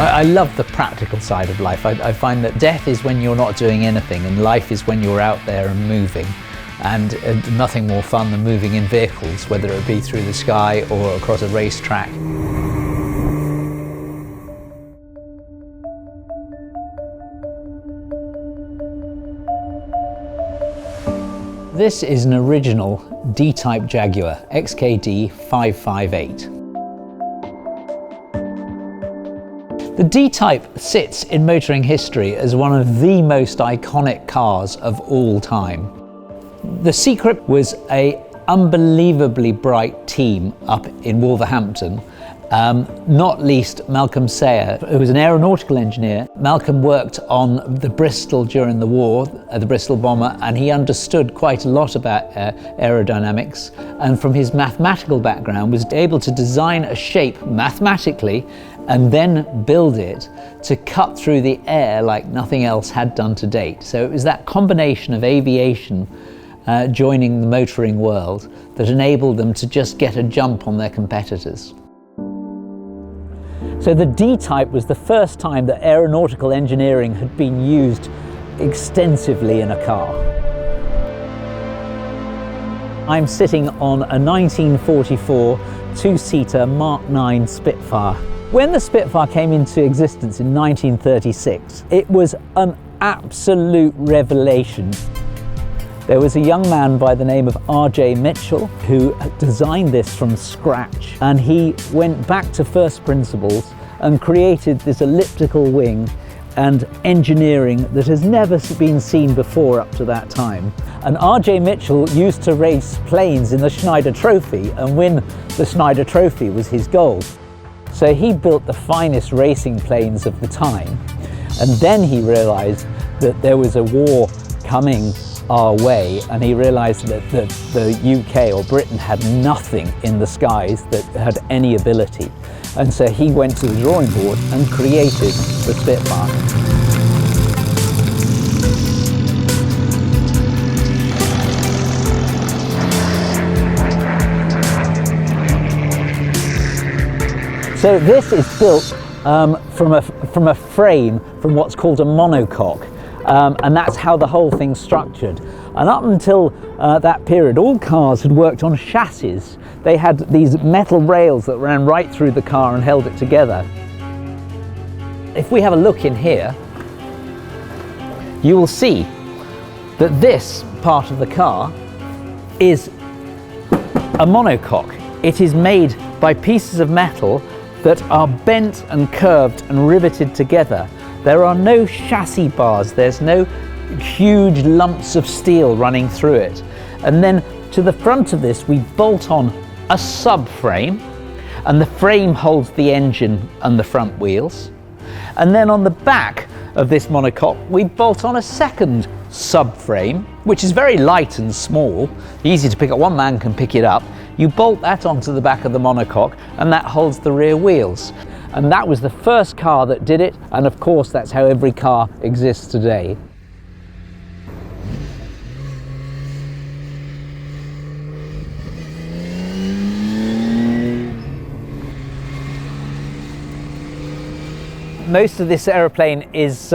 I love the practical side of life. I find that death is when you're not doing anything, and life is when you're out there and moving. And nothing more fun than moving in vehicles, whether it be through the sky or across a racetrack. This is an original D-type Jaguar, XKD 558. The D-type sits in motoring history as one of the most iconic cars of all time. The secret was an unbelievably bright team up in Wolverhampton, not least Malcolm Sayer, who was an aeronautical engineer. Malcolm worked on the Bristol during the war, the Bristol bomber, and he understood quite a lot about aerodynamics, and from his mathematical background was able to design a shape mathematically and then build it to cut through the air like nothing else had done to date. So it was that combination of aviation joining the motoring world that enabled them to just get a jump on their competitors. So the D-type was the first time that aeronautical engineering had been used extensively in a car. I'm sitting on a 1944 two-seater Mark 9 Spitfire. When the Spitfire came into existence in 1936, it was an absolute revelation. There was a young man by the name of R.J. Mitchell who designed this from scratch, and he went back to first principles and created this elliptical wing and engineering that has never been seen before up to that time. And R.J. Mitchell used to race planes in the Schneider Trophy, and win the Schneider Trophy was his goal. So he built the finest racing planes of the time, and then he realized that there was a war coming our way, and he realized that the UK or Britain had nothing in the skies that had any ability. And so he went to the drawing board and created the Spitfire. So this is built from a frame from what's called a monocoque. And that's how the whole thing's structured. And up until that period, all cars had worked on chassis. They had these metal rails that ran right through the car and held it together. If we have a look in here, you will see that this part of the car is a monocoque. It is made by pieces of metal that are bent and curved and riveted together. There are no chassis bars, there's no huge lumps of steel running through it. And then to the front of this, we bolt on a subframe, and the frame holds the engine and the front wheels. And then on the back of this monocoque, we bolt on a second subframe, which is very light and small, easy to pick up. One man can pick it up. You bolt that onto the back of the monocoque, and that holds the rear wheels. And that was the first car that did it, and of course that's how every car exists today. Most of this aeroplane is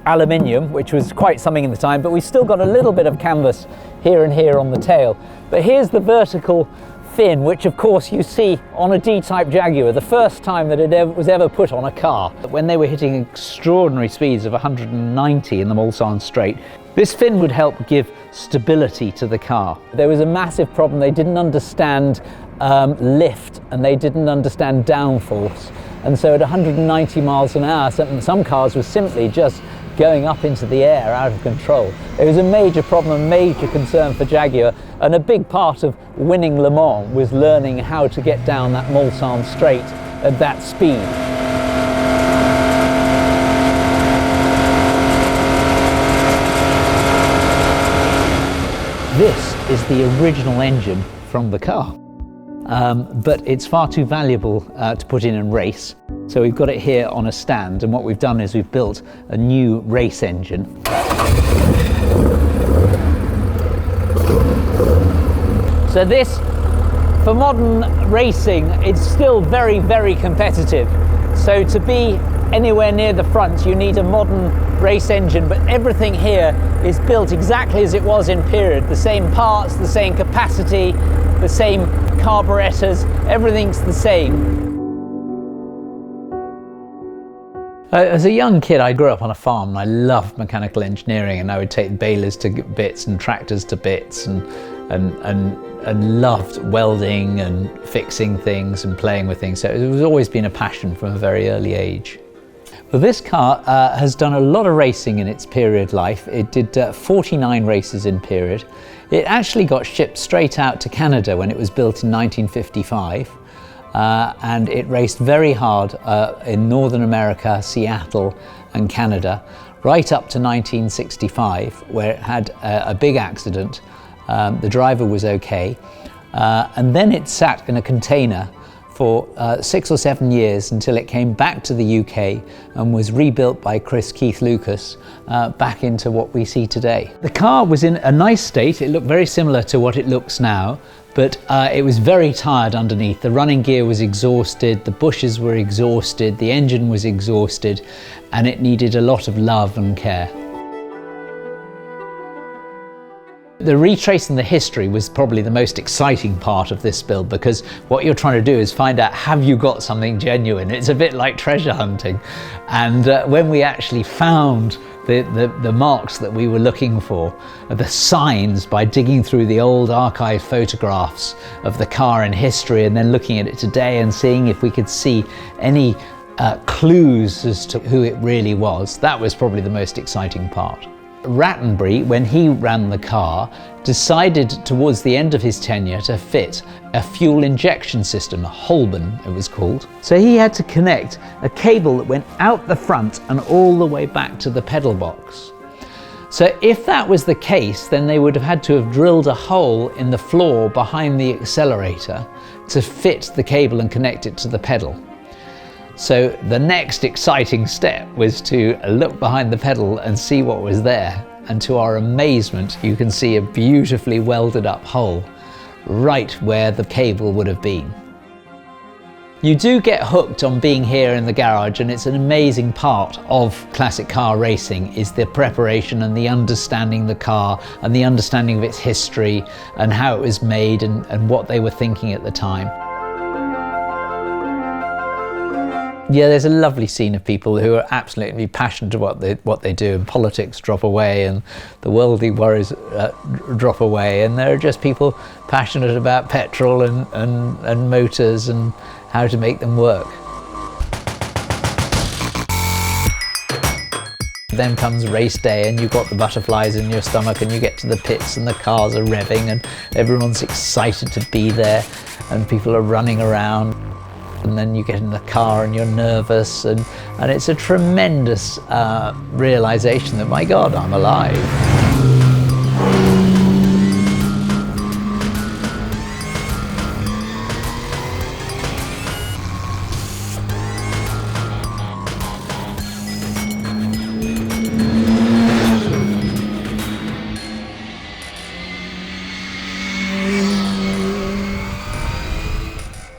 aluminium, which was quite something in the time, but we've still got a little bit of canvas here and here on the tail. But here's the vertical fin, which of course you see on a D-type Jaguar, the first time that it was ever put on a car. When they were hitting extraordinary speeds of 190 in the Mulsanne Strait, this fin would help give stability to the car. There was a massive problem. They didn't understand lift, and they didn't understand downforce. And so at 190 miles an hour, some cars were simply just going up into the air out of control. It was a major problem, a major concern for Jaguar, and a big part of winning Le Mans was learning how to get down that Mulsanne Strait at that speed. This is the original engine from the car. But it's far too valuable to put in and race. So we've got it here on a stand, and what we've done is we've built a new race engine. So this, for modern racing, it's still very, very competitive. So to be anywhere near the front, you need a modern race engine, but everything here is built exactly as it was in period. The same parts, the same capacity, the same carburetors, everything's the same. As a young kid, I grew up on a farm and I loved mechanical engineering, and I would take balers to bits and tractors to bits and loved welding and fixing things and playing with things. So it was always been a passion from a very early age. Well, this car has done a lot of racing in its period life. It did 49 races in period. It actually got shipped straight out to Canada when it was built in 1955. And it raced very hard in Northern America, Seattle and Canada, right up to 1965, where it had a big accident. The driver was okay, and then it sat in a container for 6 or 7 years until it came back to the UK and was rebuilt by Keith Lucas back into what we see today. The car was in a nice state. It looked very similar to what it looks now, but it was very tired underneath. The running gear was exhausted, the bushes were exhausted, the engine was exhausted, and it needed a lot of love and care. The retracing the history was probably the most exciting part of this build, because what you're trying to do is find out, have you got something genuine? It's a bit like treasure hunting. And when we actually found the marks that we were looking for, the signs, by digging through the old archive photographs of the car in history and then looking at it today and seeing if we could see any clues as to who it really was, that was probably the most exciting part. Rattenbury, when he ran the car, decided towards the end of his tenure to fit a fuel injection system, a Holben it was called. So he had to connect a cable that went out the front and all the way back to the pedal box. So if that was the case, then they would have had to have drilled a hole in the floor behind the accelerator to fit the cable and connect it to the pedal. So the next exciting step was to look behind the pedal and see what was there. And to our amazement, you can see a beautifully welded up hole right where the cable would have been. You do get hooked on being here in the garage, and it's an amazing part of classic car racing is the preparation and the understanding the car and the understanding of its history and how it was made and what they were thinking at the time. Yeah, there's a lovely scene of people who are absolutely passionate about what they do, and politics drop away and the worldly worries drop away, and there are just people passionate about petrol and motors and how to make them work. Then comes race day and you've got the butterflies in your stomach and you get to the pits and the cars are revving and everyone's excited to be there and people are running around. And then you get in the car and you're nervous, and it's a tremendous realization that, my God, I'm alive.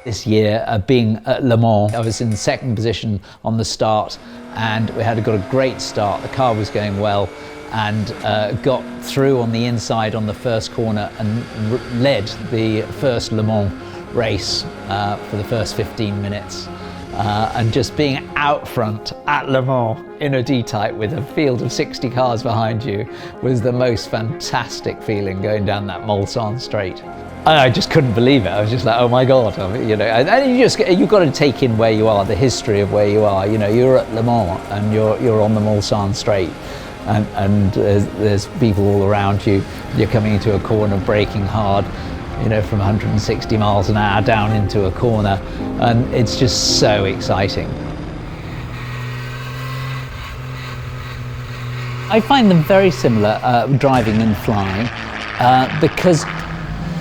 This year, being at Le Mans, I was in second position on the start, and we had got a great start. The car was going well, and got through on the inside on the first corner and led the first Le Mans race for the first 15 minutes. And just being out front at Le Mans in a D-type with a field of 60 cars behind you was the most fantastic feeling, going down that Mulsanne straight. I just couldn't believe it. I was just like, oh my God, you know. And you've got to take in where you are, the history of where you are. You know, you're at Le Mans and you're on the Mulsanne straight, and there's people all around you. You're coming into a corner, braking hard, you know, from 160 miles an hour down into a corner, and it's just so exciting. I find them very similar, driving and flying, because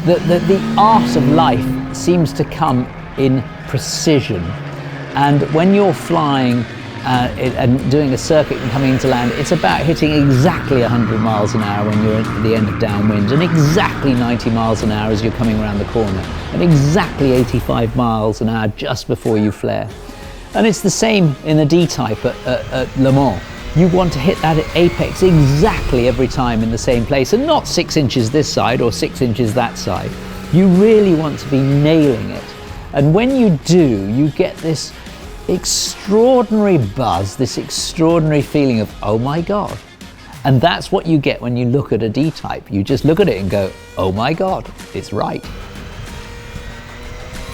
the art of life seems to come in precision. And when you're flying and doing a circuit and coming into land, it's about hitting exactly 100 miles an hour when you're at the end of downwind, and exactly 90 miles an hour as you're coming around the corner, and exactly 85 miles an hour just before you flare. And it's the same in the D-type at Le Mans. You want to hit that apex exactly every time in the same place, and not 6 inches this side or 6 inches that side. You really want to be nailing it. And when you do, you get this extraordinary buzz, this extraordinary feeling of, oh my God. And that's what you get when you look at a D-type. You just look at it and go, oh my God, it's right.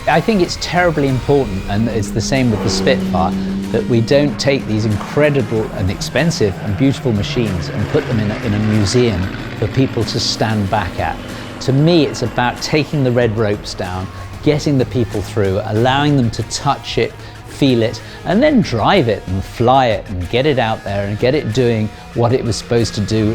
I think it's terribly important, and it's the same with the Spitfire, that we don't take these incredible and expensive and beautiful machines and put them in a museum for people to stand back at. To me, it's about taking the red ropes down, getting the people through, allowing them to touch it, feel it, and then drive it and fly it and get it out there and get it doing what it was supposed to do